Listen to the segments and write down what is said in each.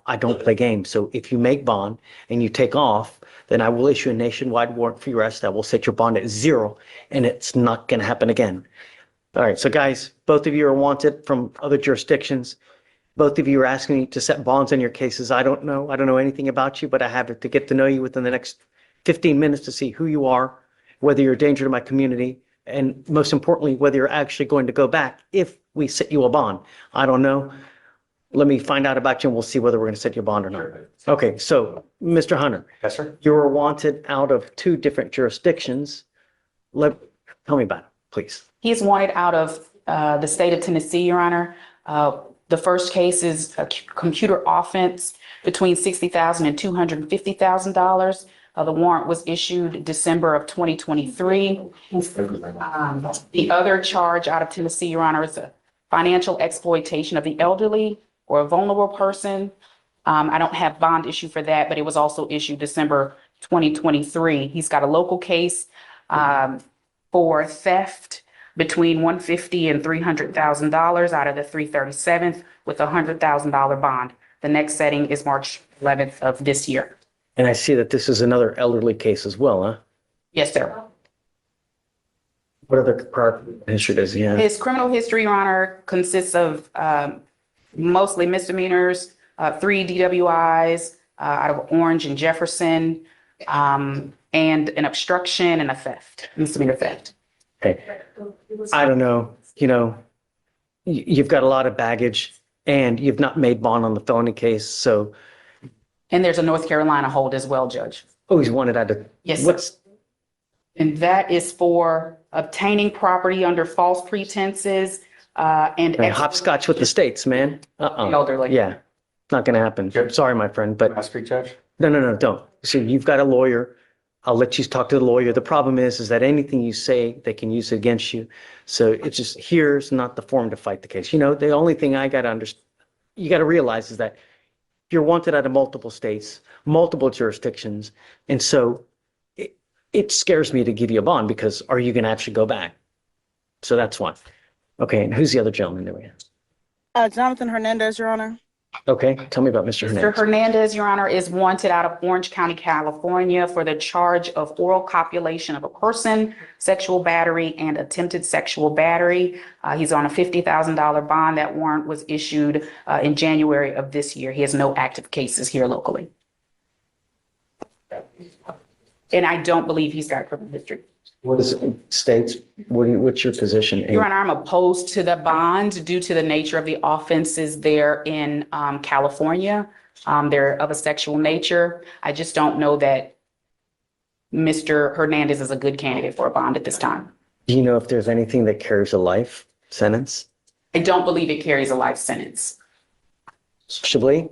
I don't play games. So if you make bond and you take off, then I will issue a nationwide warrant for your arrest. I will set your bond at 0, and it's not going to happen again. All right. So guys, both of you are wanted from other jurisdictions. Both of you are asking me to set bonds on your cases. I don't know anything about you, but I have to get to know you within the next 15 minutes to see who you are, whether you're a danger to my community, and most importantly, whether you're actually going to go back if we set you a bond. I don't know. Let me find out about you and we'll see whether we're going to set you a bond or not. Okay, so Mr. Hunter. Yes, sir. You were wanted out of 2 different jurisdictions. Tell me about it, please. He's wanted out of the state of Tennessee, Your Honor. The first case is a computer offense between $60,000 and $250,000. The warrant was issued December of 2023. The other charge out of Tennessee, Your Honor, is a financial exploitation of the elderly or a vulnerable person. I don't have bond issue for that, but it was also issued December 2023. He's got a local case for theft between $150,000 and $300,000 out of the 337th with a $100,000 bond. The next setting is March 11th of this year. And I see that this is another elderly case as well, huh? Yes, sir. What other prior history does he have? His criminal history, Your Honor, consists of mostly misdemeanors, 3 DWIs out of Orange and Jefferson, and an obstruction and a theft, misdemeanor theft. Okay. I don't know. You know, you've got a lot of baggage and you've not made bond on the felony case. So. And there's a North Carolina hold as well, Judge. Oh, he's wanted out of. Yes, sir. And that is for obtaining property under false pretenses and hopscotch with the states, man. elderly. Yeah, not going to happen. Yep. Sorry, my friend, but. Can I speak, Judge? No, don't. So you've got a lawyer. I'll let you talk to the lawyer. The problem is that anything you say, they can use against you. So it's just, here's not the forum to fight the case. You know, the only thing I got to understand, you got to realize is that you're wanted out of multiple states, multiple jurisdictions. And so it scares me to give you a bond because are you going to actually go back? So that's one. Okay. And who's the other gentleman that we have? Jonathan Hernandez, Your Honor. Okay. Tell me about Mr. Hernandez. Mr. Hernandez, Your Honor, is wanted out of Orange County, California for the charge of oral copulation of a person, sexual battery, and attempted sexual battery. He's on a $50,000 bond. That warrant was issued in January of this year. He has no active cases here locally. And I don't believe he's got criminal history. What is it, states? What's your position? Your Honor, I'm opposed to the bond due to the nature of the offenses there in California. They're of a sexual nature. I just don't know that Mr. Hernandez is a good candidate for a bond at this time. Do you know if there's anything that carries a life sentence? I don't believe it carries a life sentence. Chablis?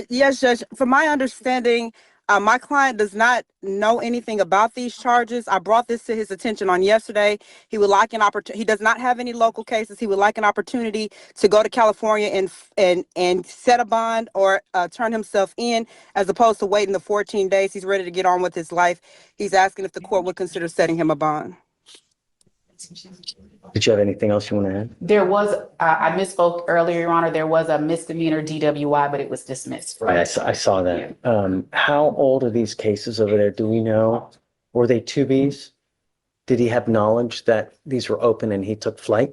Yes, Judge. From my understanding, my client does not know anything about these charges. I brought this to his attention on yesterday. He would like an opportunity. He does not have any local cases. He would like an opportunity to go to California and set a bond or turn himself in, as opposed to waiting the 14 days. He's ready to get on with his life. He's asking if the court would consider setting him a bond. Did you have anything else you want to add? There was, I misspoke earlier, Your Honor, there was a misdemeanor DWI, but it was dismissed. Right, I saw that. How old are these cases over there? Do we know? Were they 2Bs? Did he have knowledge that these were open and he took flight?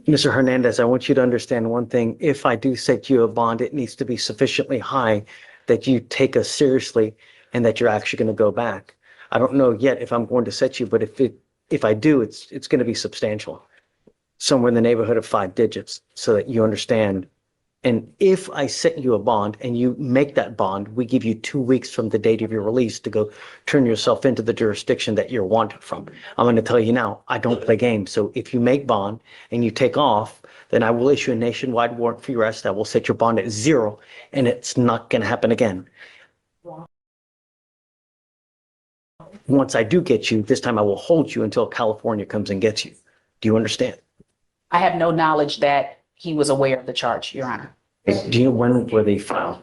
Mr. Hernandez, I want you to understand one thing. If I do set you a bond, it needs to be sufficiently high that you take us seriously and that you're actually going to go back. I don't know yet if I'm going to set you, but if I do, it's going to be substantial, somewhere in the neighborhood of 5 digits, so that you understand. And if I set you a bond and you make that bond, we give you 2 weeks from the date of your release to go turn yourself into the jurisdiction that you're wanted from. I'm going to tell you now, I don't play games. So if you make bond and you take off, then I will issue a nationwide warrant for your arrest. I will set your bond at 0, and it's not going to happen again. Once I do get you, this time I will hold you until California comes and gets you. Do you understand? I have no knowledge that he was aware of the charge, Your Honor. Do you know when were they filed?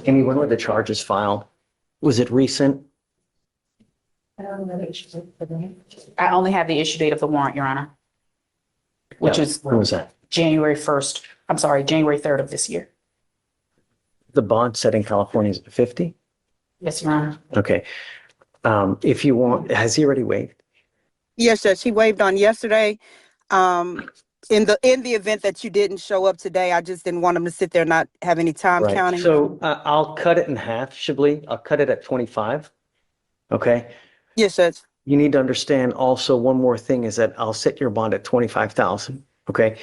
Amy, when were the charges filed? Was it recent? I only have the issue date of the warrant, Your Honor. which Yeah, is when was that? January 1st. I'm sorry, January 3rd of this year. The bond set in California is 50? Yes, Your Honor. Okay. If you want, has he already waived? Yes, Judge, he waived on yesterday. In the event that you didn't show up today, I just didn't want him to sit there and not have any time Right. counting. So I'll cut it in half, Chablis. I'll cut it at 25. Okay. Yes, Judge. You need to understand also one more thing is that I'll set your bond at 25,000. Okay.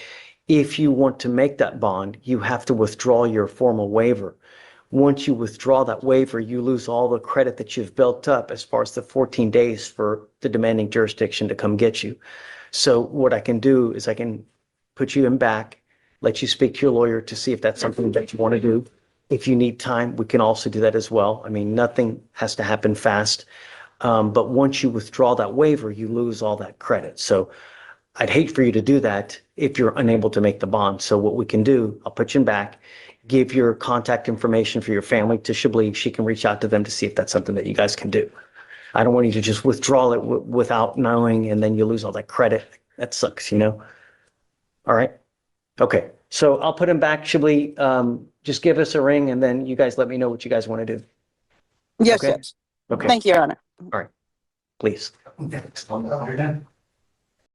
If you want to make that bond, you have to withdraw your formal waiver. Once you withdraw that waiver, you lose all the credit that you've built up as far as the 14 days for the demanding jurisdiction to come get you. So what I can do is I can put you in back, let you speak to your lawyer to see if that's something that you want to do. If you need time, we can also do that as well. I mean, nothing has to happen fast. But once you withdraw that waiver, you lose all that credit. So I'd hate for you to do that if you're unable to make the bond. So what we can do, I'll put you in back, give your contact information for your family to Chablis. She can reach out to them to see if that's something that you guys can do. I don't want you to just withdraw it without knowing and then you lose all that credit. That sucks, you know? All right. Okay. So I'll put him back, Chablis. Just give us a ring and then you guys let me know what you guys want to do. Yes, Okay. Judge. Okay. Thank you, Your Honor. Please. Okay.